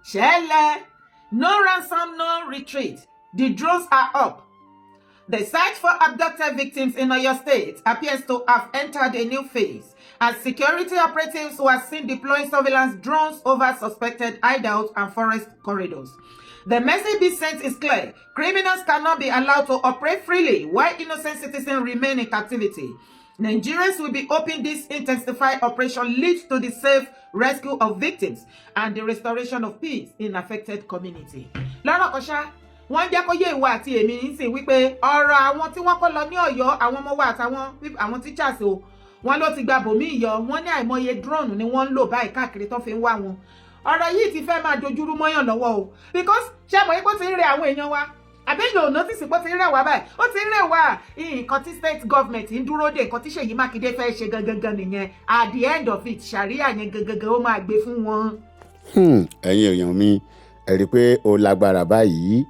Shele, no ransom, no retreat. The drones are up. The search for abducted victims in Oyo State appears to have entered a new phase, as security operatives were seen deploying surveillance drones over suspected hideouts and forest corridors. The message being sent is clear. Criminals cannot be allowed to operate freely while innocent citizens remain in captivity. Nigerians will be hoping this intensified operation leads to the safe rescue of victims and the restoration of peace in affected community. Lọ́rọ̀ kan ṣá, wọ́n jẹ́ kó yé ìwọ àti èmi nísìn wípé ọ̀rọ̀ àwọn tí wọ́n kọ́ lọ ní Ọ̀yọ́, àwọn ọmọ wa àtàwọn àwọn teachers o, wọ́n ló ti gba bòmí yọ, wọ́n ní àìmọye drone ni wọ́n ń lò báyìí káàkiri tó fi ń wá wọn. Ọ̀rọ̀ yìí ti fẹ́ máa dojúrú mọ́yàn lọ́wọ́ o, because ṣé àmọ́ yìí kó ti ń rẹ àwọn èèyàn wa, àbẹ́yìn ò notice pé ó ti ń rẹ̀ wá báyìí, ó ti ń rẹ̀ wá nǹkan tí state government ń dúró dè, nǹkan tí Ṣèyí Mákindé fẹ́ ṣe gangan nìyẹn, at the end of it ṣàríà yẹn gangan ó máa gbé fún wọn. Ẹ̀yin èèyàn mi, ẹ rí i pé ó lágbára báyìí.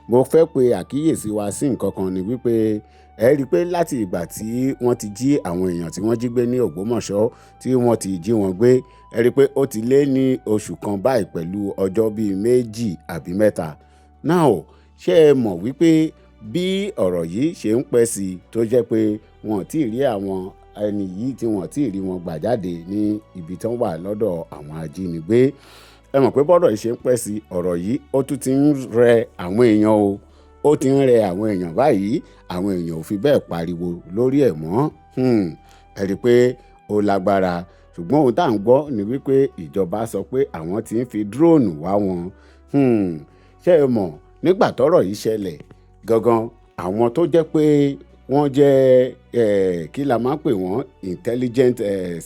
Mo fẹ́ pe àkíyèsí wa sí nǹkan kan ni wípé ẹ rí i pé láti ìgbà tí wọ́n ti jí àwọn èèyàn tí wọ́n jí gbé ní Ògbómọ̀ṣọ́ tí wọ́n ti jí wọn gbé, ẹ rí i pé ó ti lé ní oṣù kan báyìí pẹ̀lú ọjọ́ bíi 2 àbí 3. Now, ṣé ẹ mọ̀ wípé bí ọ̀rọ̀ yìí ṣe ń pẹ́ sí tó jẹ́ pé wọn ò tí ì rí àwọn ẹni yìí tí wọn ò tí ì rí wọn gbà jáde ní ibi tí wọ́n wà lọ́dọ̀ àwọn ajínigbé. Ẹ mọ̀ pé bọ́rọ̀ yìí ṣe ń pẹ́ sí, ọ̀rọ̀ yìí ó tún ti ń rẹ àwọn èèyàn o. Ó ti ń rẹ àwọn èèyàn báyìí, àwọn èèyàn ò fi bẹ́ẹ̀ pariwo lórí ẹ̀ mọ́. Ẹ rí i pé ó lágbára, ṣùgbọ́n ohun tá à ń gbọ́ ni wípé ìjọba sọ pé àwọn ti ń fi drone wá wọn. Ṣé ẹ mọ̀ nígbà tọ́rọ̀ yìí ṣẹlẹ̀ gangan, àwọn tó jẹ́ pé wọ́n jẹ́ kí la máa ń pè wọ́n, intelligent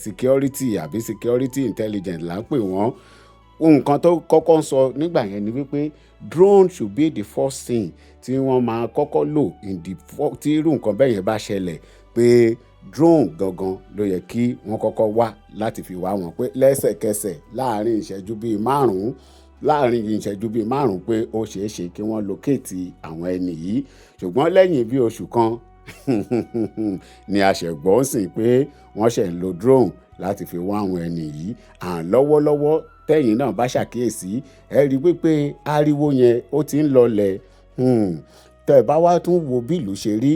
security àbí security intelligence là ń pè wọ́n. Nǹkan tó kọ́kọ́ ń sọ nígbà yẹn ni wípé drone should be the first thing tí wọ́n máa kọ́kọ́ lò tí irú nǹkan bẹ́ẹ̀ yẹn bá ṣẹlẹ̀, pé drone gangan ló yẹ kí wọ́n kọ́kọ́ wá láti fi wá wọn, pé lẹ́sẹ̀kẹsẹ̀ láàrin ìṣẹ́jú bíi 5 pé ó ṣeé ṣe kí wọ́n locate àwọn ẹni yìí. Ṣùgbọ́n lẹ́yìn bí oṣù kan ni a ṣẹ̀ gbọ́ sìn pé wọ́n ṣẹ̀ ń lo drone láti fi wá àwọn ẹni yìí. Lọ́wọ́lọ́wọ́ tẹ́yìn náà bá ṣàkíyèsí, ẹ rí wípé ariwo yẹn ó ti ń lọlẹ̀. Tẹ́ ẹ bá wá tún wo bí ìlú ṣe rí,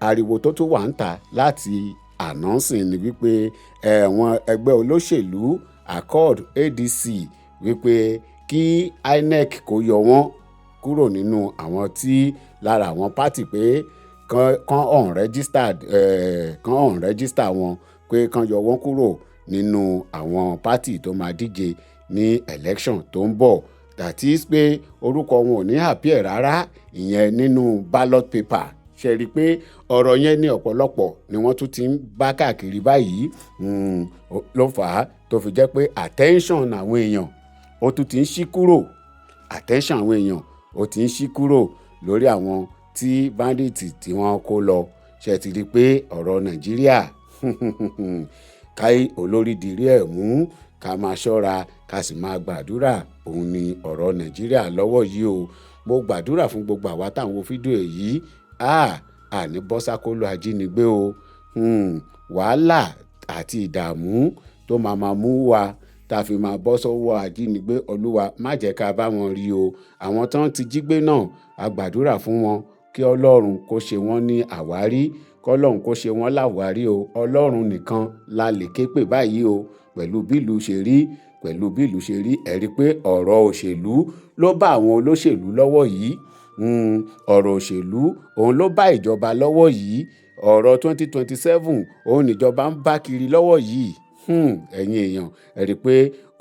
ariwo tó tún wà ń ta láti àná sìn ni wípé àwọn ẹgbẹ́ olóṣèlú Accord ADC wípé kí INEC kó yọ wọ́n kúrò nínú àwọn tí lára àwọn pátì, pé kan unregister wọn, pé kan yọ wọ́n kúrò nínú àwọn pátì tó máa díje ní election tó ń bọ̀. That is pé orúkọ wọn ò ní appear rárá ìyẹn nínú ballot paper. Ṣe rí i pé ọ̀rọ̀ yẹn ní ọ̀pọ̀lọpọ̀ ni wọ́n tún ti ń bá káàkiri báyìí. Ló fà á tó fi jẹ́ pé attention àwọn èèyàn ó tún ti ń ṣí kúrò. Attention àwọn èèyàn ó ti ń ṣí kúrò lórí àwọn tí bandits tí wọ́n kó lọ. Ṣe ti rí i pé ọ̀rọ̀ Nàìjíríà káyé olórí dirí ẹ̀ mú, ká máa ṣọ́ra ká sì máa gbàdúrà, òun ni ọ̀rọ̀ Nàìjíríà lọ́wọ́ yìí o. Mo gbàdúrà fún gbogbo àwa táwọn wo fídíò yìí, àní bọ́ sákóló ajínigbé o. Wàhálà àti ìdààmú tó máa mú wa tá a fi máa bọ́ sọ́wọ́ ajínigbé, Olúwa má jẹ́ ká bá wọn rí o. Àwọn tán ti jí gbé náà, a gbàdúrà fún wọn kí Ọlọ́run kó ṣe wọ́n ní àwárí, kọ́lọ́run kó ṣe wọ́n láwárí o. Ọlọ́run nìkan la lè ké pè báyìí o. Pẹ̀lú bí ìlú ṣe rí, ẹ rí pé ọ̀rọ̀ òṣèlú ló bá àwọn olóṣèlú lọ́wọ́ yìí. Ọ̀rọ̀ òṣèlú òun ló bá ìjọba lọ́wọ́ yìí. Ọ̀rọ̀ 2027 òun níjọba ń bá kiri lọ́wọ́ yìí. Ẹ̀yin èèyàn, ẹ rí pé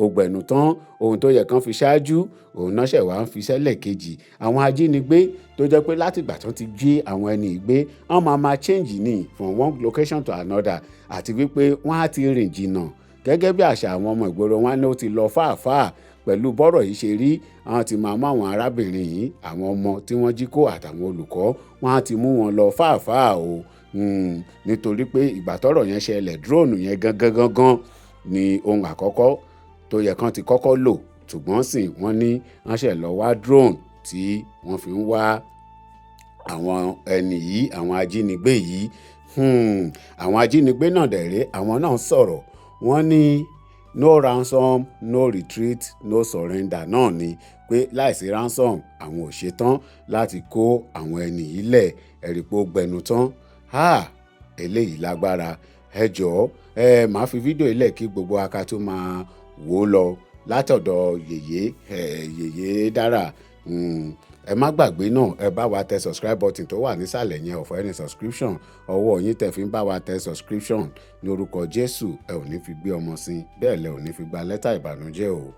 ògbẹ̀nù tán ohun tó yẹ kán fi ṣáájú, òun náà ṣẹ̀ wá ń fi sẹ́lẹ̀ kejì. Àwọn ajínigbé tó jẹ́ pé látìgbà tó ti jí àwọn ẹni ìgbé, wọ́n máa change ní from one location to another, àti wípé wọ́n á ti rìn jìnnà. Gẹ́gẹ́ bí àṣà àwọn ọmọ ìgboro, wọn ní ó ti lọ fáàfáà. Pẹ̀lú bọ́rọ̀ yìí ṣe rí, wọ́n ti máa mú àwọn arábìnrin yìí, àwọn ọmọ tí wọ́n jí kó àtàwọn olùkọ́, wọ́n á ti mú wọn lọ fáàfáà o. Nítorí pé ìgbà tọ́rọ̀ yẹn ṣẹlẹ̀, drone yẹn gangan ni ohun àkọ́kọ́ tó yẹ kán ti kọ́kọ́ lò. Ṣùgbọ́n sìn wọ́n ní wọ́n ṣẹ̀ lọ wá drone tí wọ́n fi ń wá àwọn ẹni yìí, àwọn ajínigbé yìí. Àwọn ajínigbé náà dẹ̀rẹ́, àwọn náà sọ̀rọ̀. Wọ́n ní no ransom no retreat no surrender náà ni pé láìsí ransom àwọn ò ṣetán láti kó àwọn ẹni ilẹ̀ ẹ̀rí pé ó gbẹnu tán. Eléyìí lágbára. Ẹ jọ̀ọ́ màá fi fídíò ilẹ̀ kí gbogbo aka tó máa wò ó lọ látọ̀dọ̀ yèyé dára. Ẹ má gbàgbé náà ẹ bá wa tẹ subscribe button tó wà nísàlẹ̀ yẹn ọ̀fọ̀ ẹni subscription ọwọ́ yín tẹ̀ fi ń bá wa tẹ subscription ní orúkọ Jésù ẹ ò ní fi gbé ọmọ sí bẹ́ẹ̀ lẹ ò ní fi gba lẹ́tà ìbànújẹ́ o.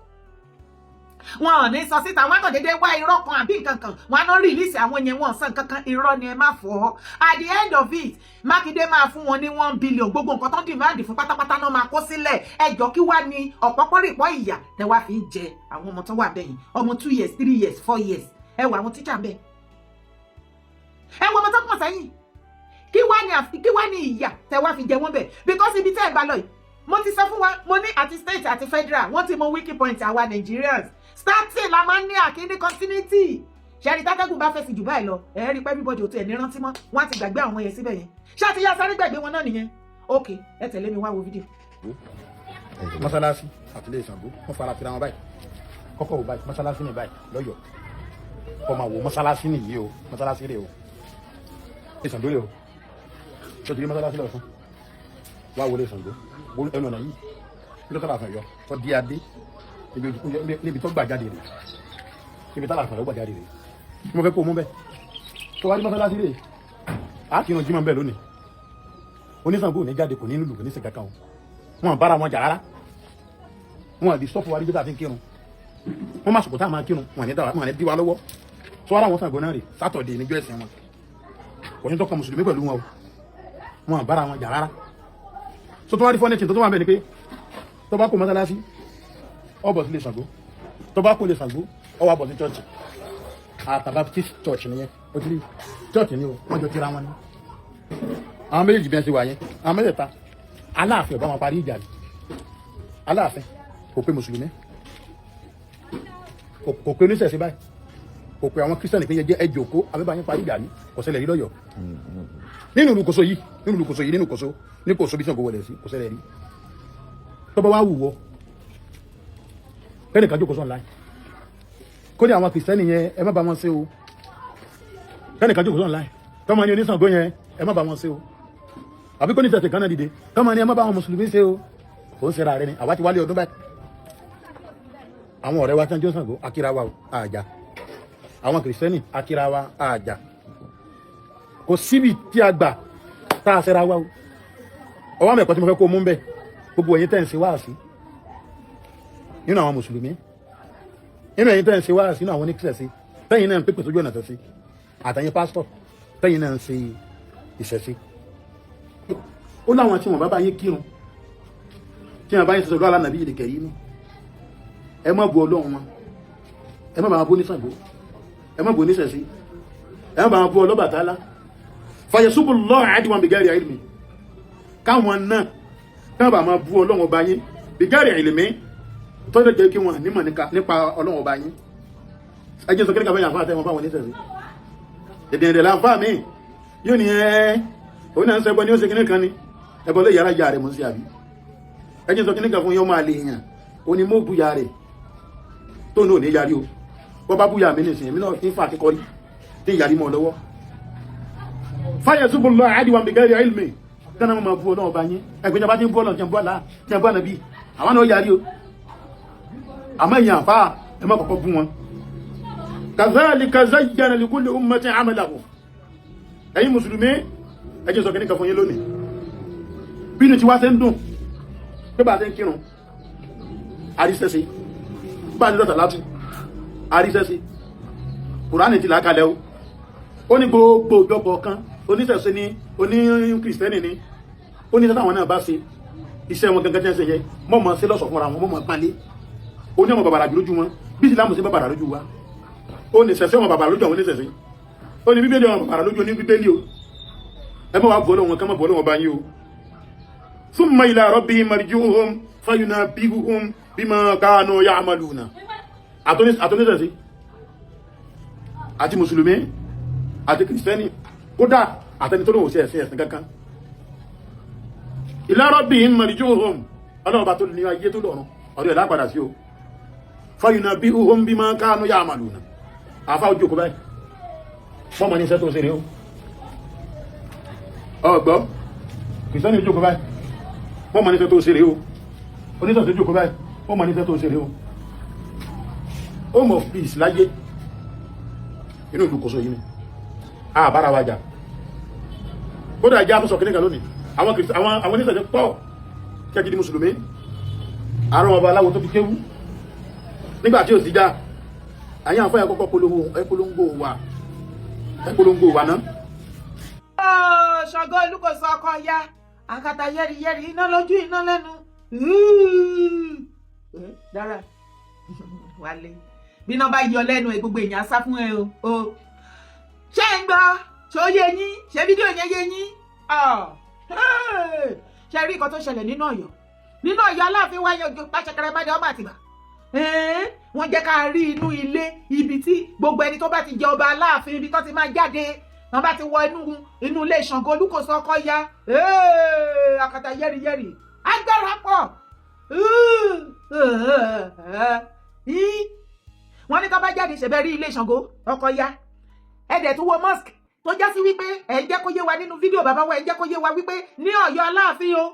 Wọn ò ní sọ síta wọn kàn déédéé wá irọ́ kan àbí nǹkan kan wọn á ná rìlíìsì àwọn yẹn wọn sàn kankan irọ́ ni ẹ má fọ́. At the end of it Mákindé máa fún wọn ní 1 billion gbogbo nǹkan tó ń dìmáàdì fún pátápátá náà máa kó sílẹ̀. Ẹjọ́ kí wá ní ọ̀pọ̀pọ̀rìpọ̀ ìyà tẹ wá fi ń jẹ àwọn ọmọ tó wà bẹ́yìn ọmọ 2 years 3 years 4 years ẹ wọ àwọn tíjà bẹ́ẹ̀ ẹ wọ ọmọ tó pọ̀ sẹ́yìn kí wá ní ìyà tẹ wá fi jẹ wọ́n bẹ̀ because ibi tẹ́ ẹ bá lọ yìí mo ti sọ fún wa mo ní àti state àti federal wọ́n ti mọ wiki point àwa Nigerians starting la máa ń ní àkíní continuity ṣẹ́ni tátẹ́gùn bá fẹ́ sí Dubai lọ ẹ rí pé everybody ò tiẹ̀ ní rántí mọ́ wọ́n á ti gbàgbé àwọn yẹn síbẹ̀ yẹn ṣé àti yá sáré gbàgbé wọn náà nìyẹn ok ẹ tẹ̀lé mi wá wo fídíò. mọ́sálásí àtìlẹ́yìn Ṣàngó wọ́n fara tira wọn báyìí kọ́kọ́ wò báyìí mọ́sálásí ní báyìí lọ́yọ̀ọ́ kọ́ máa wò mọ́sálásí nìyí o mọ́sálásí rè o Ṣàngó rè o tó ti rí mọ́sálásí lọ fún wá wọlé Ṣàngó ẹnu ọ̀nà yìí nítorí tọ́lá àfẹ́ yọ tó di adé níbi tó gbà jáde rè níbi tọ́lá àfẹ́ gbà jáde rè mo fẹ́ kó mú bẹ́ẹ̀ tó wá rí mọ́sálásí rè á kì í ràn jímọ̀ bẹ́ẹ̀ lónìí oníṣàngó ní jáde kò ní lùlù kò ní sìnkà kan o wọn bára wọn jà rárá wọn àdì sọ́fù wa rí bí tá a fi ń kírun wọn má sọ̀kò tá a máa kírun wọn ní dí wa lọ́wọ́ tó wá láwọn Ṣàngó náà rè sátọ̀dé níjọ́ ẹ̀sìn wọn kò ní tọ́kọ mùsùlùmí pẹ̀lú wọn o wọn bára wọn jà rárá tó tó wá rí fọ́nẹ́tì tó tó wà bẹ́ẹ̀ ni pé tó bá kó mọ́sálásí ọ bọ̀ sí lè Ṣàngó tó bá kó lè Ṣàngó ọ wà bọ̀ sí church Baptist church nìyẹn o ti rí church ni o wọ́n jọ kíra wọn ni àwọn méjèèjì bí wọ́n ṣe wà yẹn àwọn mẹ́tẹ̀ẹ̀ta Aláàfin ọba wọn parí ìjà rẹ̀ Aláàfin kò pé mùsùlùmí kò pé oníṣẹ̀ṣe báyìí kò pé àwọn kírísítẹ̀nì pé jẹ́ ẹjọ́ kó abẹ́bàáyín parí ìjà ní kò ṣẹlẹ̀ rí lọ́yọ̀ọ́ nínú olùkóso yìí ní kòso bí Ṣàngó wọlé sí kò ṣẹlẹ̀ rí tó bá wá wùwọ́ kẹ́nìkan jókòó sọ́nà láì kó ní àwọn kìrìsìtẹ́nì yẹn ẹ má bá wọn ṣe o kẹ́nìkan jókòó sọ́nà láì tọ́mọ ní oníṣàngó yẹn ẹ má bá wọn ṣe o àbí kó ní ìṣẹ̀ṣẹ̀ kan náà dìde tọ́mọ ní ẹ má bá wọn mùsùlùmí ṣe o kò ń ṣera rẹ ni àwa ti wálé ọdún báyìí àwọn ọ̀rẹ́ wa tí wọ́n jó Ṣàngó akíra wa àjà àwọn kìrìsìtẹ́nì akíra wa àjà kò síbi tí a gbà tá a ṣera wa o ọwọ́ àmì ẹ̀kọ́ tí mo fẹ́ kó mú bẹ́ẹ̀ gbogbo ẹ̀yin tẹ́ ń ṣe wáàsí nínú àwọn mùsùlùmí nínú ẹ̀yin tẹ́ ń ṣe wáàsí nínú àwọn oníkìsẹ̀sí tẹ́yin náà ń pèpè sójú ọ̀nà tẹ̀sí àtẹ̀yin pásítọ̀ tẹ́yin náà ń ṣe ìṣẹ̀sí ó láwọn tí wọ́n bá bá yín kírun tí wọ́n bá yín sọ̀rọ̀ alánàbí ìdè kẹ̀rí mú ẹ má bu Ọlọ́run wọn ẹ má bá wọn bú ní Ṣàngó ẹ má bu oníṣẹ̀sí ẹ má bá wọn bú Ọlọ́bàtálá fàyẹ̀sùbù lọ́rùn àdìwọ̀n bìgẹ́rì àìlmì káwọn náà káwọn bá máa bú Ọlọ́run ọba yín bìgẹ́rì àìlmì tó lè jẹ́ kí wọ́n nímọ̀ nípa Ọlọ́run ọba yín ẹjẹ́ sọ kíníkà bẹ́yà fún àtẹ́wọn fáwọn oníṣẹ̀sí èdè láǹfà mí yóò ní òun náà ń sẹ́gbọ́ ní ó ṣe kíníkan ni ẹbọ lè yára jà rẹ̀ mú sí àbí ẹjẹ́ sọ kíníkà fún yóò máa lè yàn ó ní mọ́ búya rẹ̀ tó náà ní yarí o bọ́ bá búya mi nìsín èmi náà ń fa akẹ́kọ̀ọ́ tí ìyàrí mọ́ lọ́wọ́ fáyẹ̀ súnbùn lọ àdìwọ̀n bìgẹ́rì àìlmì tẹ́nà mọ́ bú Ọlọ́run ọba yín ẹgbẹ́ ìjọba tí ń bú Ọlọ́run tí ń bú àlá tí ń bú ànàbí àwọn náà yarí o àmọ́ èèyàn àfáà ẹ má kọ́kọ́ bú wọn kazalika zayyana likulli ummatin amalahu ẹ̀yin mùsùlùmí ẹ jẹ́ sọ kíníkà fún yín lónìí bí ní tí wá ṣe ń dùn pé bá ṣe ń kírun àríṣẹ́sí bá ní lọ́tà látù àríṣẹ́sí kùránì ti làákalẹ̀ o ó ní gbogbo ìjọpọ̀ kan oníṣẹ̀ṣe ni oní kìrìsìtẹ́nì ni ó ní sẹ́tàwọn náà bá ṣe iṣẹ́ wọn gangan tí wọ́n ṣe yẹ mọ́mọ́ sí lọ́sọ̀ fúnra wọn mọ́mọ́ pánlé ó ní ọmọ bàbàrà lójú wọn bí ìsìlámù sí bàbàrà lójú wa ó ní ṣẹ̀ṣẹ̀ ọmọ bàbàrà lójú àwọn oníṣẹ̀ṣe ó ní bíbélì ọmọ bàbàrà lójú oní bíbélì o ẹ mọ́ wá bọ́ lọ́wọ́ kán mọ́ bọ́ lọ́wọ́ bá yín o summa ila rabbihim marji'uhum fayunabbi'uhum bima kanu ya'maluna àtúníṣẹ̀ṣe àti mùsùlùmí àti kìrìsìtẹ́nì kódà àtẹni tó lóhùn sí ẹ̀sìn kankan ila rabbihim marji'uhum ọlọ́ọ̀bá tó ní ayé tó lọ́run ọ̀dọ̀ ẹ̀ lápadà sí o fọyìnà bí ohun bí máa ń káánú yá àmàlù nà àfa ojú òkú báyìí wọ́n mọ̀ ní iṣẹ́ tó ṣe rè o ọgbọ́ kìsọ́nì ojú òkú báyìí wọ́n mọ̀ ní iṣẹ́ tó ṣe rè o oníṣẹ́ tó jókòó báyìí wọ́n mọ̀ ní iṣẹ́ tó ṣe rè o home of peace láyé inú ìlú kòsó yìí ni àbára wájà ó dà jẹ́ àtúnṣọ kìnnìkan lónìí àwọn oníṣẹ́ tó pọ̀ kẹ́kìdí mùsùlùmí àrùn ọba aláwọ̀ tó fi kéwú nígbà tí ó ti já àyàn àfẹ́ ẹ̀kọ́kọ́ polongo wa náà. Ṣàngó Olúkòso ọkọ ya àkàtà yẹ́rìyẹ́rì iná lójú iná lẹ́nu dára wálé bí iná bá yọ lẹ́nu ẹ̀ gbogbo èèyàn sá fún ẹ o ṣé ń gbọ́ ṣó yé yín ṣé fídíò yẹn yé yín ṣe rí nǹkan tó ṣẹlẹ̀ nínú Ọ̀yọ́ Aláàfin wáyé ojú pàṣẹkẹrẹ bá dé ọba àtìbà wọ́n jẹ́ ká rí inú ilé ibi tí gbogbo ẹni tó bá ti jẹ ọba Aláàfin ibi tó ti máa jáde wọ́n bá ti wọ inú ilé Ṣàngó Olúkòso ọkọ ya àkàtà yẹ́rìyẹ́rì agbára pọ̀ wọ́n ní tó bá jáde ṣẹ̀bẹ̀ rí ilé Ṣàngó ọkọ ya ẹ̀dẹ̀ tó wọ mosque tó já sí wípé ẹ̀ jẹ́ kó yé wa nínú fídíò bàbá wa ẹ̀ jẹ́ kó yé wa wípé ní Ọ̀yọ́ Aláàfin o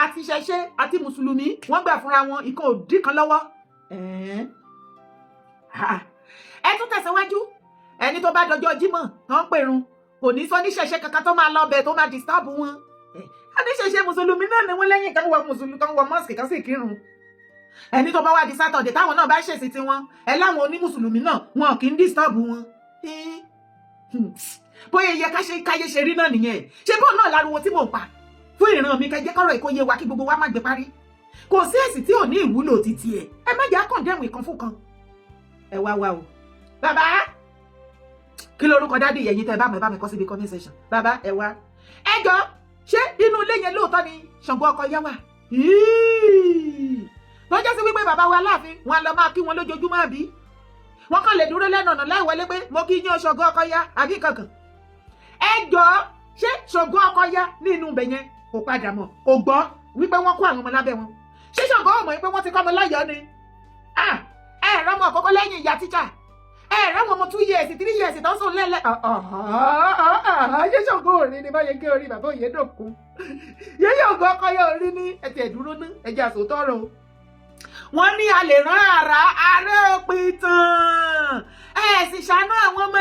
àti ṣẹṣẹ àti mùsùlùmí wọ́n gbà fúnra wọn ìkan òdì kan lọ́wọ́ ẹ tún tẹ̀síwájú ẹni tó bá dọjọ́ Jímọ̀ tó ń pèrun kò ní sọ ní ṣẹṣẹ kankan tó máa lọ bẹ̀ tó máa disturb wọn àníṣẹṣẹ mùsùlùmí náà ni wọ́n lẹ́yìn kan wọ mùsùlùmí kan wọ mosque kan sì kírun ẹni tó bá wá di Saturday táwọn náà bá ṣèṣì tiwọn ẹ láwọn onímùsùlùmí náà wọn kì í disturb wọn bóyá iye káyé ṣe rí náà nìyẹn ṣé bóun náà láriwo tí mò ń pa fún ìran mi kẹjẹ kọrọ ìkóyè wa kí gbogbo wa má gbé parí kò sí èsì tí ò ní ìwúlò títí ẹ má jẹ́ àkàndẹ̀mù ìkan fún kan ẹ wá o bàbá kí lorúkọ dádì yẹ̀yìn tẹ́ bá mi kọ síbi comment section bàbá ẹ wá ẹ jọ ṣé inú ilé yẹn lóòótọ́ ni Ṣàngó ọkọ yá wà lọ́jọ́ sí wípé bàbá wa Aláàfin wọn lọ máa kí wọn lójoojúmọ́ àbí wọn kàn lè dúró lẹ́nu ọ̀nà láì wọlé pé mo kí yín Ṣàngó ọkọ yá àbí kankan ẹ jọ ṣé Ṣàngó ọkọ yá nínú ibẹ̀ yẹn kò padà mọ̀ kò gbọ́ wípé wọ́n kó àwọn ọmọ lábẹ́ wọn ṣé Ṣàngó ọmọ yìí pé wọ́n ti kọ́ ọmọ láyọ̀ ni ẹ rọ́mọ àkọ́kọ́ lẹ́yìn ìyá tíjà ẹ rọ́mọ ọmọ 2 years 3 years tó ń sùn lẹ́lẹ́ ṣé Ṣàngó òrin ni báyẹn gé orí bàbá òye dòkun yẹ́yẹ́ ògo ọkọ yẹ orí ní ẹ̀tì ẹ̀dúró ná ẹ̀jẹ̀ àsòtọ́rọ̀ o wọ́n ní a lè rán ààrẹ òpin tán sì ṣàánú àwọn ọmọ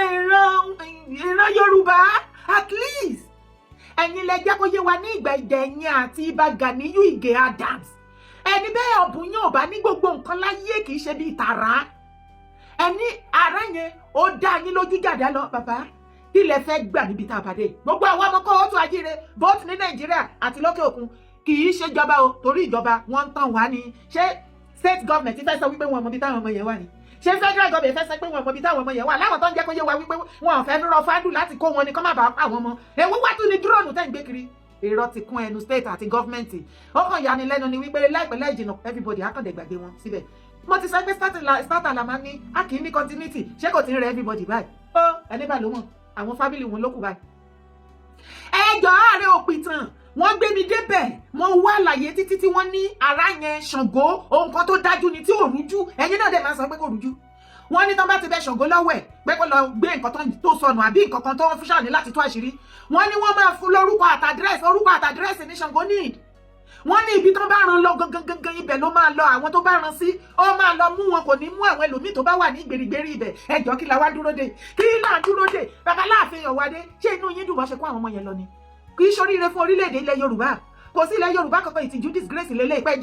ìran Yorùbá at least ẹ̀yin lẹ jẹ́ kó yé wa ní ìgbà ìdẹ̀yìn àti Ìbà Gàníyù Ìgè Adams ẹni bẹ́ẹ̀ ọ̀bùn yín ò bá ní gbogbo nǹkan láyé kì í ṣe bíi tààrà ẹni ara yẹn ó dá yín lójú jàdá lọ bàbá kí lẹ fẹ́ gbà níbi tá a bá dé gbogbo àwọn ọmọ kọ́ ó tún ajíire both ní Nàìjíríà àti lókè òkun kì í ṣe ìjọba o torí ìjọba wọ́n ń tàn wá ni ṣé state government fẹ́ sọ wípé wọn mọ ibi táwọn ọmọ yẹn wà ní ṣé federal government fẹ́ sọ pé wọn mọ ibi táwọn ọmọ yẹn wà láwọn tó ń jẹ́ kó yé wa wípé wọn ò fẹ́ rọ fádùn láti kó wọn ni kó má bàa pa àwọn ọmọ ewu wá tún ní dúróònù tẹ́ ń gbé kiri èrò ti kún ẹnu state àti government ó kàn yà ní lẹ́nu ni wípé láìpẹ́ láì jìnnà everybody á kàn dẹ̀ gbàgbé wọn síbẹ̀ mo ti sọ pé starter la máa ní a kì í ní continuity ṣé kò ti ń rẹ everybody báyìí ó ẹni bá ló mọ̀ àwọn family wọn ló kù báyìí ẹjọ́ ààrẹ òpìtàn wọ́n gbé mi débẹ̀ mo wá àlàyé títí tí wọ́n ní ara yẹn Ṣàngó ohun kan tó dájú ni tí ò rújú ẹ̀yin náà dẹ̀ máa sọ pé kò rújú wọ́n ní tán bá ti bẹ Ṣàngó lọ́wọ́ ẹ̀ pé kó lọ gbé nǹkan tó sọnù àbí nǹkan kan tó wọ́n fúnṣà ní láti tú àṣírí wọ́n ní wọ́n máa fún lórúkọ àtàdírẹ́sì ní Ṣàngó need wọ́n ní ibi tán bá rán lọ gangan ibẹ̀ ló máa lọ àwọn tó bá rán sí ó máa lọ mú wọn kò ní mú àwọn ẹlòmíì tó bá wà ní gbèrígbèrí ibẹ̀ ẹjọ́ kí la wá dúró dé bàbá Láàfin Ọ̀wádé ṣé inú yín dùn bọ́ ṣe kó àwọn ọmọ yẹn lọ ni kì í ṣoríire fún orílẹ̀-èdè ilẹ̀ Yorùbá kò sí ilẹ̀ Yorùbá kankan ìtìjú disgrace lélẹ̀ ìpẹ́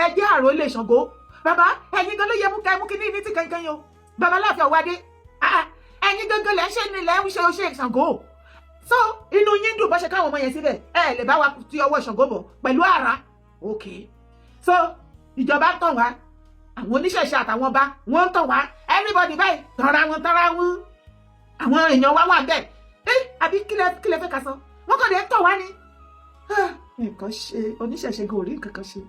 ẹjẹ́ àrò ilé Ṣàngó bàbá ẹ̀yin gan ló yẹ mú kí ní ti kankan yìí o bàbá Láàfin Ọ̀wádé ẹ̀yin gangan lẹ́ ń ṣe ní ilẹ̀ ń ṣe Ṣàngó so inú yín dùn bọ́ ṣe káwọn ọmọ yẹn síbẹ̀ lè bá wa ti ọwọ́ Ṣàngó bọ̀ pẹ̀lú àrá ok so ìjọba ń tàn wá àwọn oníṣẹ̀ṣe àtàwọn ọba wọ́n ń tàn wá everybody báyìí tọ́ra wọn àwọn èèyàn wá wà bẹ́ẹ̀ àbí kílẹ̀ fẹ́ ká sọ wọ́n kàn dé tọ̀ wá ní nǹkan ṣe oníṣẹ̀ṣe gòrí nǹkan kan ṣe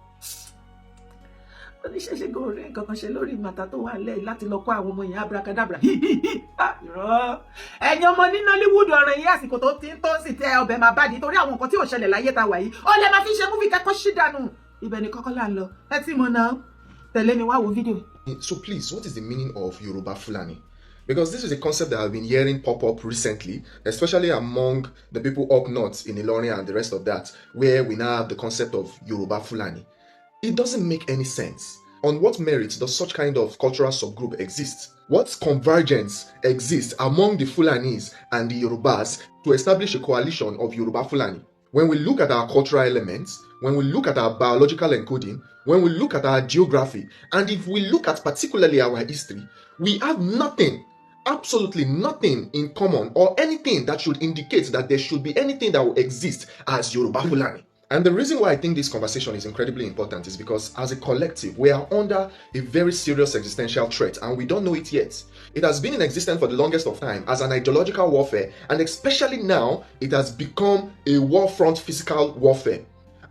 oníṣẹ̀ṣe gòrí nǹkan kan ṣe lórí màtá tó wà lẹ́yìn láti lọ kó àwọn ọmọ yẹn abracadabra irọ́ ẹ̀yin ọmọ ní Nollywood ọ̀ràn yìí àsìkò tó ti ń tó sì tẹ ọbẹ̀ máa bá di torí àwọn nǹkan tí ò ṣẹlẹ̀ láyé ta wà yìí ó lè máa fi ṣe múfì kẹ́kọ̀ọ́ ṣí dànù ibẹ̀ ni kọ́kọ́ là ń lọ ẹ tí mo náà Tẹ̀lé mi wá wo fídíò. So please, what is the meaning of Yoruba Fulani? Because this is a concept that I've been hearing pop up recently, especially among the people up north in Ilorin and the rest of that, where we now have the concept of Yoruba Fulani. It doesn't make any sense. On what merit does such kind of cultural subgroup exist? What convergence exists among the Fulanis and the Yorubas to establish a coalition of Yoruba Fulani? When we look at our cultural elements, when we look at our biological encoding, when we look at our geography, and if we look at particularly our history, we have nothing, absolutely nothing in common or anything that should indicate that there should be anything that will exist as Yoruba Fulani. And the reason why I think this conversation is incredibly important is because as a collective, we are under a very serious existential threat and we don't know it yet. It has been in existence for the longest of time as an ideological warfare, and especially now, it has become a war front physical warfare.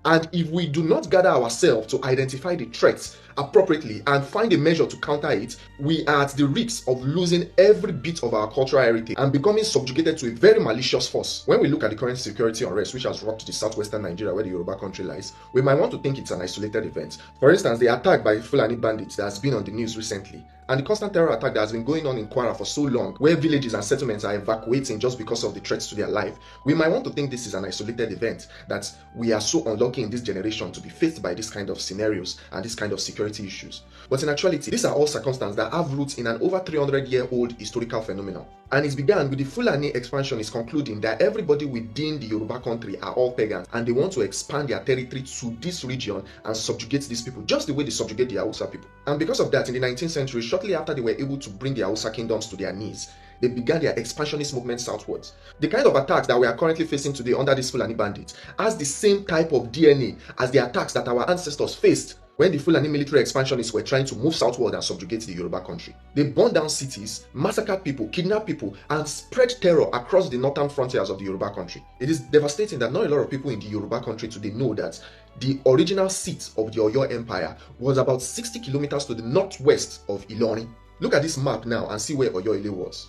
And if we do not gather ourselves to identify the threats appropriately and find a measure to counter it, we are at the risk of losing every bit of our cultural heritage and becoming subjugated to a very malicious force. When we look at the current security unrest which has rocked the southwestern Nigeria where the Yoruba country lies, we might want to think it's an isolated event. For instance, the attack by Fulani bandits that has been on the news recently, and the constant terror attack that has been going on in Kwara for so long, where villages and settlements are evacuating just because of the threats to their life, we might want to think this is an isolated event, that we are so unlucky in this generation to be faced by this kind of scenarios and this kind of security issues. But in actuality, these are all circumstances that have roots in an over 300-year-old historical phenomenon. And it began with the Fulani expansionists concluding that everybody within the Yoruba country are all pagans and they want to expand their territory to this region and subjugate these people just the way they subjugate the Hausa people. And because of that, in the 19th century, shortly after they were able to bring the Hausa kingdoms to their knees, they began their expansionist movement southwards. The kind of attacks that we are currently facing today under these Fulani bandits has the same type of DNA as the attacks that our ancestors faced when the Fulani military expansionists were trying to move southward and subjugate the Yoruba country. They burned down cities, massacred people, kidnapped people, and spread terror across the northern frontiers of the Yoruba country. It is devastating that not a lot of people in the Yoruba country today know that the original seat of the Oyo Empire was about 60 kilometers to the northwest of Ilorin. Look at this map now and see where Oyo Ile was.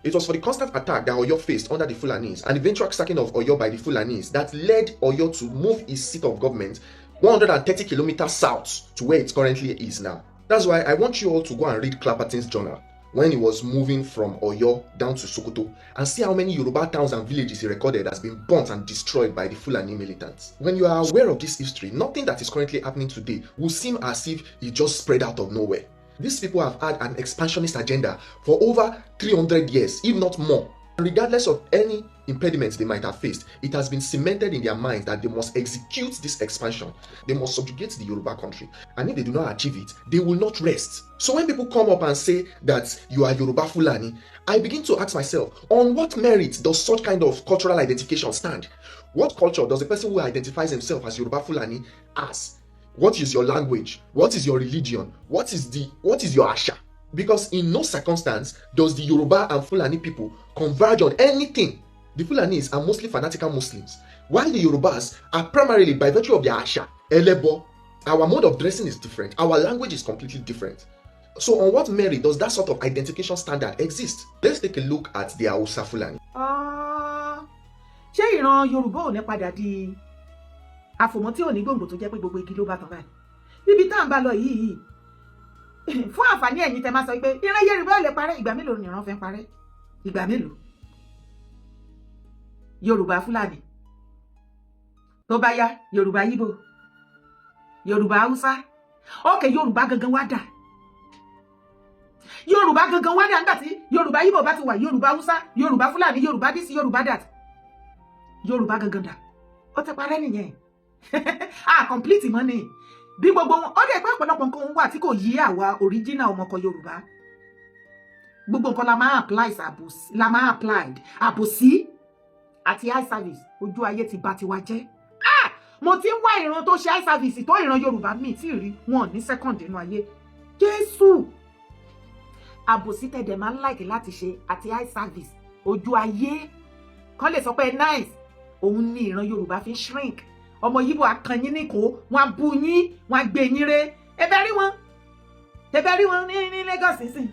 It was for the constant attack that Oyo faced under the Fulanis and eventual sacking of Oyo by the Fulanis that led Oyo to move its seat of government 130 kilometers south to where it currently is now. That's why I want you all to go and read Clapperton's journal when he was moving from Oyo down to Sokoto and see how many Yoruba towns and villages he recorded has been burnt and destroyed by the Fulani militants. When you are aware of this history, nothing that is currently happening today will seem as if it just spread out of nowhere. These people have had an expansionist agenda for over 300 years, if not more. Regardless of any impediments they might have faced, it has been cemented in their minds that they must execute this expansion. They must subjugate the Yoruba country. And if they do not achieve it, they will not rest. So when people come up and say that you are Yoruba Fulani, I begin to ask myself, on what merit does such kind of cultural identification stand? What culture does the person who identifies himself as Yoruba Fulani as? What is your language? What is your religion? What is your Asha? Because in no circumstance does the Yoruba and Fulani people converge on anything. The Fulanis are mostly fanatical Muslims, while the Yorubas are primarily by virtue of their Asha, Elebo. Our mode of dressing is different. Our language is completely different. So on what merit does that sort of identification standard exist? Let's take a look at the Hausa Fulani. Ṣé ìran Yorùbá ò ní padà di àfòmọ́ tí ò ní gbòǹgbò tó jẹ́ pé gbogbo igi ló bá tán báyìí? Ibi tá à ń bá lọ yìí fún àǹfààní ẹ̀yin tẹ́ máa sọ pé ìran Yorùbá ò lè parẹ́, ìgbà mélòó ni ìran fẹ́ parẹ́? Ìgbà mélòó? Yorùbá Fúlàní tó bá yá Yorùbá Ìgbò, Yorùbá Hausa, ókè Yorùbá gangan wá dà. Yorùbá gangan wá dà nígbà tí Yorùbá Ìgbò bá ti wà, Yorùbá Hausa, Yorùbá Fúlàní, Yorùbá this, Yorùbá that. Yorùbá gangan dà. Ó ti parẹ́ nìyẹn. Complete mọ́ ni. Bí gbogbo wọn, ó dẹ̀ pé ọ̀pọ̀lọpọ̀ nǹkan wà tí kò yí àwa original ọmọkọ Yorùbá. Gbogbo nǹkan la máa applied àbòsí àti eye service. Ojú ayé ti bà tiwa jẹ́. Mo ti ń wá ìran tó ṣe eye service tó ìran Yorùbá mi tí rí wọn ní second nínú ayé. Jésù. Àbòsí tẹ̀dẹ̀ máa ń like láti ṣe àti eye service. Ojú ayé. Kán lè sọ pé nice. Òun ni ìran Yorùbá fi shrink. Ọmọ Yíbò akanyin nìkó, wọ́n bú yín, wọ́n gbé yín ré. Ebe rí wọn ní Lagos nísìn.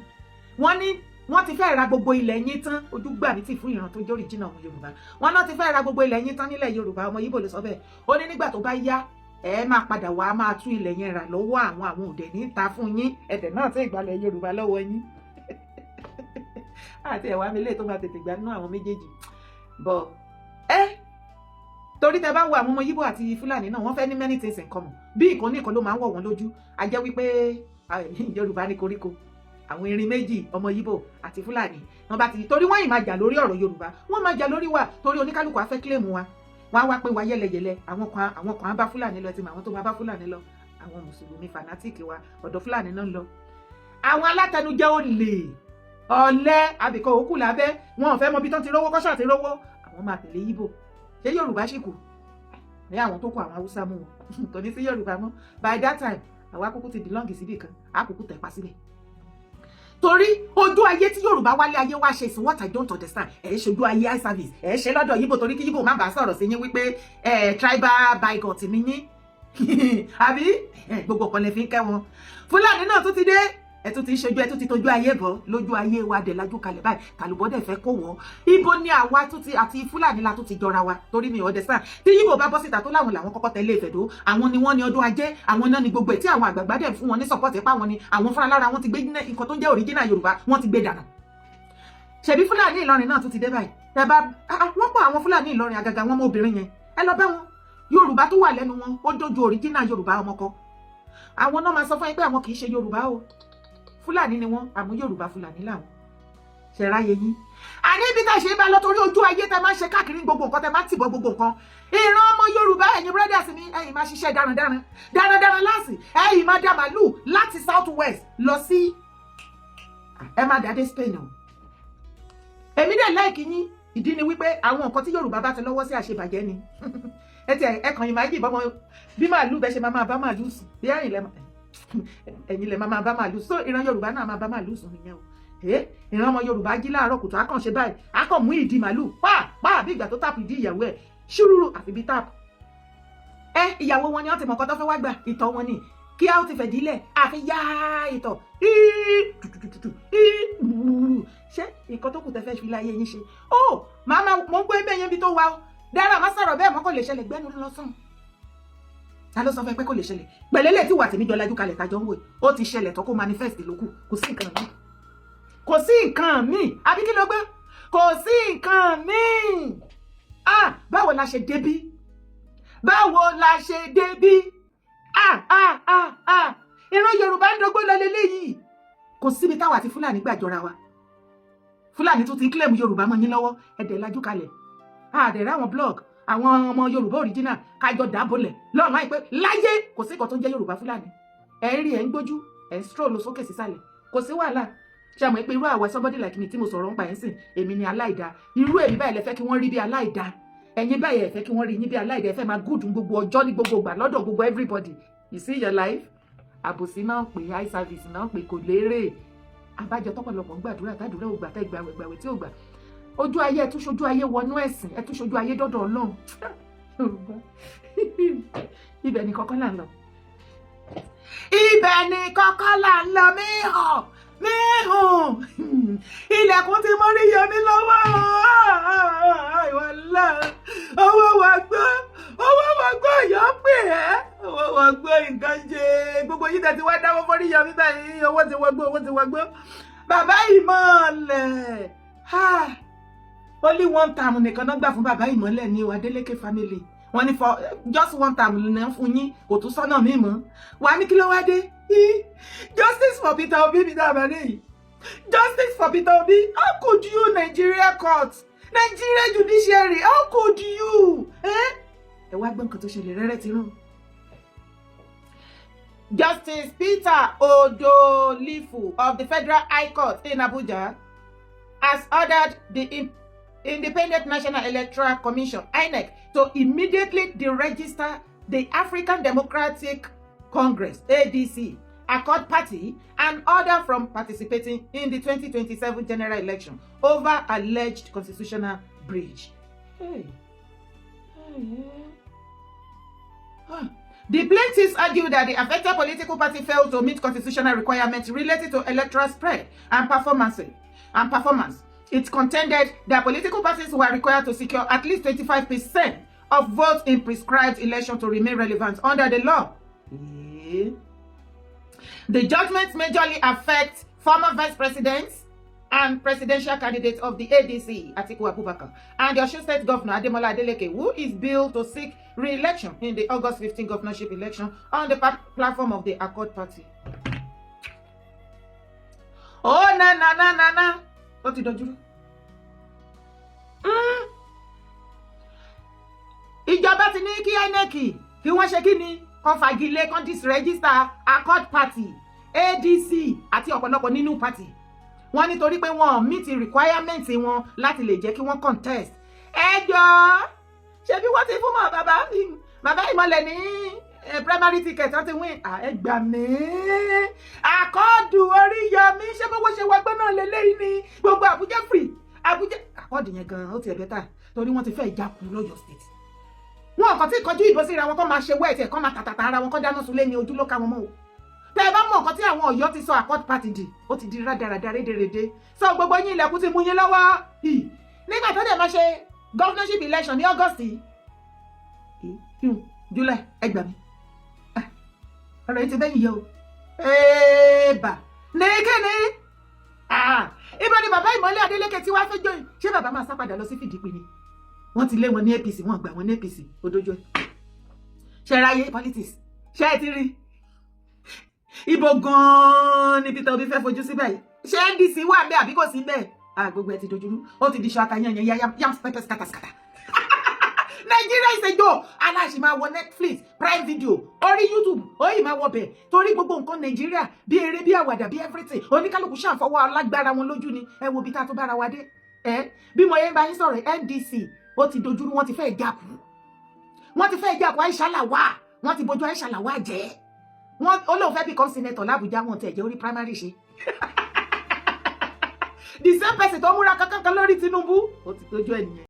Wọ́n ti fẹ́ ra gbogbo ilẹ̀ yín tán. Ojú gbà mí tì fún ìran tó jẹ́ original ọmọ Yorùbá. Wọ́n náà ti fẹ́ ra gbogbo ilẹ̀ yín tán nílẹ̀ Yorùbá. Ọmọ Yíbò ló sọ bẹ́ẹ̀. Ó ní nígbà tó bá yá, ẹ máa padà wá máa tú ilẹ̀ yẹn rà lọ́wọ́ àwọn òde ní ta fún yín ẹ̀dẹ̀ náà tí ìgbàlẹ̀ Yorùbá lọ́wọ́ yín àti ẹ̀wà mi lè tó máa tètè gbà nínú àwọn méjèèjì bọ̀ torí tẹ bá wo àwọn ọmọ Yíbò àti Fúlàní náà wọ́n fẹ́ ní many things in common bí ìkan ní ìkan ló máa ń wọ̀ wọ́n lójú a jẹ́ wípé Yorùbá ní koríko àwọn erin méjì ọmọ Yíbò àti Fúlàní wọ́n bá ti torí wọ́n yìí máa jà lórí ọ̀rọ̀ Yorùbá wọ́n máa jà lórí wa torí oníkálukú á fẹ́ kílèmù wa wọ́n á wá pé wa yẹ́lẹyẹ̀lẹ àwọn kan á bá Fúlàní lọ ti mọ àwọn tó máa bá Fúlàní lọ àwọn mùsùlùmí fanatiki wa ọ̀dọ̀ Fúlàní náà lọ àwọn alátẹnujẹ ọ̀lẹ àbíkọ́ òkú lábẹ́ wọn ò fẹ́ mọ bí tán ti rówó kọ́ṣà ti rówó àwọn máa tẹ̀lé Yíbò ṣé Yorùbá ṣì kù ní àwọn tó kọ àwọn Haúsá mú wọn kò ní sí Yorùbá mọ́ by that time àwa kúkú ti belong síbì kan á kúkú tẹ̀pa síbẹ̀ torí ojú ayé tí Yorùbá wálé ayé wá ṣe sí what I don't understand ṣojú ayé eye service ṣe lọ́dọ̀ Yíbò torí kí Yíbò má bàa sọ̀rọ̀ sí yín wípé tribal bigot mi yín àbí gbogbo kan lè fi ń kẹ́ wọn Fúlàní náà tún ti dé ẹ tún ti ṣojú ẹ tún ti tójú ayé bọ̀ lójú ayé wa dẹ̀ lajú kalẹ̀ báyìí tàlùbọ́ dẹ̀ fẹ́ kó wọ́ ibo ni àwa tún ti àti Fúlàní la tún ti jọra wa torí mi ò dẹ̀ sàn tí Yíbò bá bọ́ síta tó láwọn làwọn kọ́kọ́ tẹ̀lé Ìfẹ̀dó àwọn ni wọ́n ní ọdún ajé àwọn náà ni gbogbo ẹ̀ tí àwọn àgbààgbà dẹ̀ fún wọn ní support pa wọn ni àwọn fúnra lára wọn ti gbé nǹkan tó ń jẹ́ original Yorùbá wọn ti gbé dànù ṣebí Fúlàní Ìlọrin náà tún ti dé báyìí tẹ bá wọ́n pọ̀ àwọn Fúlàní Ìlọrin àgàgà wọn mọ obìnrin yẹn ẹ lọ bá wọn Yorùbá tó wà lẹ́nu wọn ó dójú original Yorùbá ọmọkọ àwọn náà máa sọ fún yín pé àwọn kì í ṣe Yorùbá o Fúlàní ni wọ́n àmú Yorùbá Fúlàní làwọn ṣẹ̀ráyé yín àní ibi tá a ṣe bá lọ torí ojú ayé tẹ máa ń ṣe káàkiri gbogbo nǹkan tẹ máa ń tìbọ̀ gbogbo nǹkan ìran ọmọ Yorùbá ẹ̀yin brothers mi ẹ̀yin máa ṣiṣẹ́ darandaran láti ẹ̀yin máa dá màálù láti south west lọ sí ẹ máa dàdé Spain o èmi dẹ̀ láìkí yín ìdí ni wípé àwọn nǹkan tí Yorùbá bá ti lọ́wọ́ sí àṣebàjẹ́ ni ẹkàn yìí máa yí ìbọn bí màálù bẹ́ẹ̀ ṣe máa bá màálù sùn bí ẹ̀yin lẹ máa bá màálù so ìran Yorùbá náà máa bá màálù sùn nìyẹn o ìran ọmọ Yorùbá jí láàárọ̀ kùtù akànṣe báyìí akàn mú ìdí màálù pàápàá bí ìgbà tó tàpù ìdí ìyàwó ẹ̀ ṣúrúrú àfi bí tàpù ìyàwó wọn ni wọ́n ti mọ̀ kọ́tọ́ fẹ́ wá gbà ìtọ̀ wọn ni kí á ó ti fẹ̀dí lẹ̀ àfi yá ìtọ̀ ṣé nǹkan tó kù tẹ́ fẹ́ fi láyé yín ṣe màmá mo ń gbé bẹ́ẹ̀ yẹn bí tó wà ó dára má sọ̀rọ̀ bẹ́ẹ̀ mọ́ kò lè ṣẹlẹ̀ gbẹ́nu lọ́sàn ta ló sọ fẹ́ pé kò lè ṣẹlẹ̀ pẹ̀lẹ́lẹ̀ tí wà tèmi jọ lajú kalẹ̀ tajọ́ ń wò ó ti ṣẹlẹ̀ tó kó manifest lókù kò sí nǹkan míì kò sí nǹkan míì àbí kí ló gbé kò sí nǹkan míì báwo la ṣe débí ìran Yorùbá ń dógbó lọ lélẹ́yìí kò síbi táwa àti Fúlàní gbàjọra wa Fúlàní tún ti ń kílẹ̀mù Yorùbá mọ́ yín lọ́wọ́ ẹ̀dẹ̀ lajú kalẹ̀ àdẹ̀rẹ̀ àwọn blog àwọn ọmọ Yorùbá original kájọ dábòlẹ̀ lọ́nà àìpé láyé kò sí nǹkan tó ń jẹ́ Yorùbá Fúlàní ẹ̀ ń rí ẹ̀ ń gbójú ẹ̀ ń stroll sókè sísàlẹ̀ kò sí wàhálà ṣe àmọ́ pé irú àwọ̀ somebody like me tí mo sọ̀rọ̀ ń pa ẹ̀ ń sìn èmi ni aláìda irú èmi báyìí lẹ fẹ́ kí wọ́n rí bí aláìda ẹ̀yin báyìí ẹ fẹ́ kí wọ́n rí yín bí aláìda ẹ fẹ́ máa gùdù gbogbo ọjọ́ ní gbogbo ìgbà lọ́dọ̀ gbogbo everybody you see your life àbòsí náà pé eye service náà pé kò lérè àbájọ tọ́pọ̀lọpọ̀ ń gbàdúrà tàdúrà ò gbà tẹ́ gbàwẹ̀ tí ò gbà ojú ayé ẹ tún ṣojú ayé wọnú ẹ̀sìn ẹ tún ṣojú ayé dọ́dọ̀ Ọlọ́run ibẹ̀ ni kọ́kọ́ là ń lọ ilẹ̀kùn ti mọ́ rí yẹmí lọ́wọ́ ìwọ̀lá owó wa gbọ́ ìyá pè ẹ́ owó wa gbọ́ nǹkan ṣe gbogbo yìí tẹ̀ tí wá dáwọ́ fọ́rí yẹmí báyìí owó ti wọgbọ́ bàbá ìmọ̀lẹ̀ only one time nìkan náà gbà fún bàbá ìmọ̀lẹ̀ ní o Adeleke family wọ́n ní for just one time ní fún yín kò tún sọ́nà mí mọ́ wà ní kí ló wá dé justice for Peter Obi bí dábàá lẹ́yìn justice for Peter Obi how could you Nigeria court Nigeria judiciary how could you ẹ wá gbọ́ nǹkan tó ṣẹlẹ̀ rẹ́rẹ́ ti rún. Justice Peter Odolifu of the Federal High Court in Abuja has ordered the Independent National Electoral Commission (INEC) to immediately deregister the African Democratic Congress (ADC) Accord Party and order from participating in the 2027 general election over alleged constitutional breach. The plaintiffs argue that the affected political party failed to meet constitutional requirements related to electoral spread and performance. It contended that political parties were required to secure at least 25% of votes in prescribed election to remain relevant under the law. The judgments majorly affect former vice presidents and presidential candidate of the ADC, Atiku Abubakar, and the Osun State Governor, Ademola Adeleke, who is billed to seek re-election in the August 15 governorship election on the platform of the Accord Party. Oh, na. Ó ti dojúrú. Ìjọba ti ní kí INEC kí wọ́n ṣe kí ni kan fagilé kan disregister Accord Party, ADC àti ọ̀pọ̀lọpọ̀ nínú party. Wọ́n nítorí pé wọ́n meet requirement wọn láti lè jẹ́ kí wọ́n contest. Ẹ jọ̀ọ́, ṣé bí wọ́n ti fún mọ́ bàbá Ìmọ̀lẹ̀ ní primary ticket wọ́n ti win. Ẹ gbà mí. Àkọ́ọ̀dù Oríyọmí ṣé bówó ṣe wọgbọ́n náà lélẹ́yìn ni gbogbo Àbújá free. Àbújá àkọ́ọ̀dù yẹn gan-an ó ti ẹ̀bẹ́ta torí wọ́n ti fẹ́ ìjákùn lọ́yọ̀ state. Wọn kàn tí ìkọjú ìbò síra wọn kọ́ máa ṣe wẹ́ẹ̀tì ẹ̀kọ́ máa tàtàtà ara wọn kọ́ dáná sunlé ní ojú ló ká wọn mọ́ o. Tẹ́ ẹ bá mọ̀ nǹkan tí àwọn Ọ̀yọ́ ti sọ Accord Party di, ó ti di rádaràdà rédèrèdè. Sọ gbogbo yín ilẹ̀kùn ti mú yín lọ́wọ́. Nígbà tó dẹ̀ máa ṣe governorship election ní August July, ẹ gbà mí. Ọ̀rọ̀ yìí ti bẹ́yìn yẹ o. Ẹ̀ẹ́bà ní kíni? Ibà ni bàbá Ìmọ̀lẹ̀ Adélékè tí wàá fẹ́ join. Ṣé bàbá máa sá padà lọ sí PDP ni? Wọ́n ti lé wọn ní APC, wọ́n gbà wọn ní APC, odojo. Ṣé ráyé politics? Ṣé ẹ ti rí? Ibo gan-an ni Peter Obi fẹ́ fojú sí báyìí. Ṣé NDC wà bẹ́ẹ̀ àbí kò sí bẹ́ẹ̀? Gbogbo ẹ ti dojúrú. Ó ti di ṣaka yán yam pepper skata. Nigeria is a joke. Aláṣì máa wọ Netflix, Prime Video, orí YouTube, ó yìí máa wọ bẹ̀. Torí gbogbo nǹkan Nigeria bí eré bí àwàdà bí everything. Oníkálukú ṣàǹfọwọ́ alágbára wọn lójú ni. Ẹ wo bí tá a tó bára wa dé. Bí mo yẹn bá yín sọ̀rọ̀ NDC, ó ti dojúrú, wọ́n ti fẹ́ jákù. Aisha Lawal. Wọ́n ti bojú Aisha Lawal jẹ́. Wọ́n olóò fẹ́ become senator l'Abuja, wọn tẹ̀ jẹ́ orí primary ṣe. The same person tó múra kankan lórí Tinubu, ó ti tójú ẹ̀ nìyẹn.